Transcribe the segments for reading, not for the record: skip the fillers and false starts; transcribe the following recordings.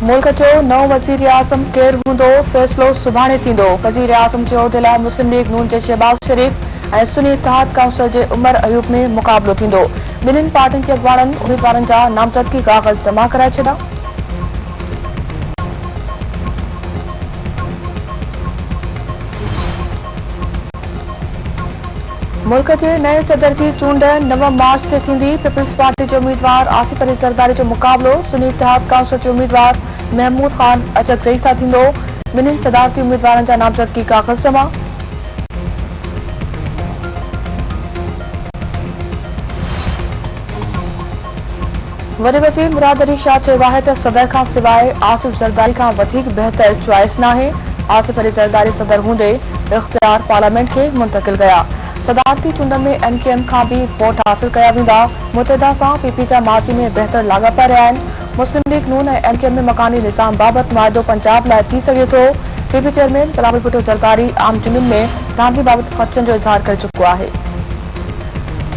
मुल्क जो नओं वज़ीर आज़म केरु हूंदो फ़ैसिलो सुभाणे थींदो। वज़ीर आज़म जे उहिदे लाइ मुस्लिम लीग नून जे शहबाज शरीफ ऐं सुन्नी इत्तेहाद काउंसिल जे उमर अयूब में मुक़ाबलो थींदो। ॿिन्हिनि पार्टियुनि जे अॻवाननि उम्मीदवारनि जा नामज़दगी काग़ज़ जमा कराए छॾिया। मुल्क के नए सदर की चूंड 9 मार्च से थींदी। पीपल्स पार्टी के उम्मीदवार आसिफ अली ज़रदारी जो मुक़ाबलो सुन्नी इत्तेहाद काउंसिल के उम्मीदवार महमूद खान अचकज़ई सां थींदो। ॿिन्हिनि सदारती उम्मीदवारनि जा नामज़दगी काग़ज़ जमा। वॾे वज़ीर मुराद अली शाह चयो आहे त सदर खां सवाइ आसिफ ज़रदारी खां वधीक बहितर चॉइस नाहे। आसिफ अली ज़रदारी सदर हूंदे इख्तियार पार्लियामेंट के मुंतकिल कया। सदारती चूंडनि में MKM खां भी वोट हासिल कया वेंदा। मुतहदा सां PP जा माज़ी में बहितर लाॻापा रहिया आहिनि। मुस्लिम लीग नून ऐं MKM में मकानी निज़ाम बाबति मुआहिदो पंजाब लाइ थी सघे थो। PP चेयरमैन बिलावल भुट्टो ज़रदारी आम चूंडनि में धांधली बाबति ख़दशनि जो इज़हार करे चुको आहे।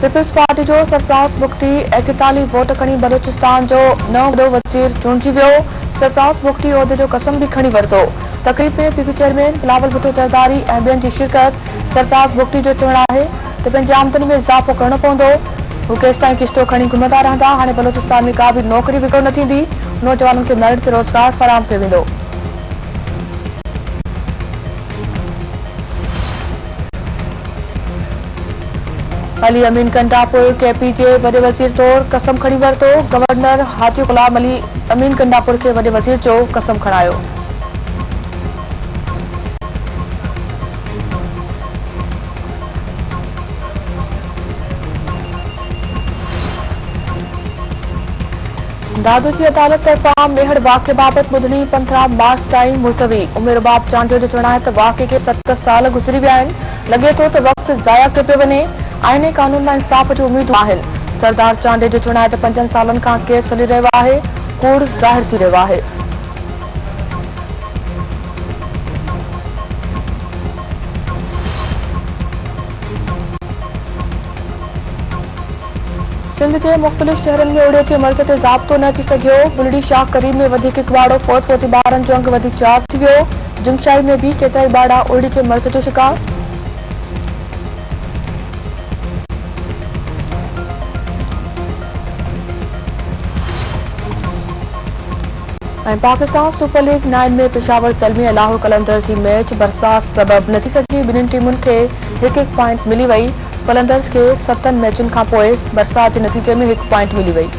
पीपल्स पार्टी जो सरफराज़ बुगटी 41 वोट खणी बलूचिस्तान जो नओं वॾो वज़ीर चूंडिजी वियो। सरफराज़ बुगटी उहिदे जो कसम भी खणी वरितो। तक़रीब में PP चेयरमैन बिलावल भुट्टो ज़रदारी ऐं ॿियनि जी शिरकत। सरफराज़ बुगटी जो चवणु आहे त पंहिंजी आमदनी में इज़ाफ़ो करणो पवंदो। हू केसिताईं किश्तो खणी घुमंदा रहंदा। हाणे बलूचिस्तान में का भी नौकरी विकिरो न थींदी। नौजवाननि खे मेरिट ते रोज़गार फराहम कयो वेंदो। अली अमीन कंडापुर KP जे वॾे वज़ीर तौर कसम खणी वरितो। गवर्नर हाजी ग़ुलाम अली अमीन कंडापुर खे वॾे वज़ीर जो कसम खणायो। दादू की अदालत तरफा मेहड़ वाक़े बाबति ॿुधणी 15 मार्च ताईं मुलतवी। उमेर बाब चांडियो जो चवणु आहे त वाक़े के 7 साल गुज़री विया आहिनि। लॻे थो त वक़्तु ज़ाया कयो पियो वञे। आईने कानून मां इंसाफ़ जो उम्मीदूं आहिनि। सरदार चांडियो जो चवणु आहे त 5 सालनि खां केस हली रहियो आहे। कूड़ ज़ाहिर थी रहियो आहे। सिंध के मुख़्तलिफ़ शहरनि में उड़े जे मर्ज़ ते ज़ाब्तो न अची सघियो। बुलड़ी शाह करीम में वधीक हिकु बाड़ो फौत होती 12 जो अंग वधी 4 थी वियो। जुंगशाही में भी केतिरा ई बाड़ा उड़े जे मर्ज़ जो शिकार। पाकिस्तान सुपर लीग 9 में पेशावर ज़ल्मी ऐं लाहौर कलंदर्स जी मैच बरसात सबब न थी सघी। ॿिन्हिनि टीमुनि खे हिकु पॉइंट मिली वई। कलंदर्स के 7 मैचुनि खां पोइ बरसात जे नतीजे में 1 पॉइंट मिली वई।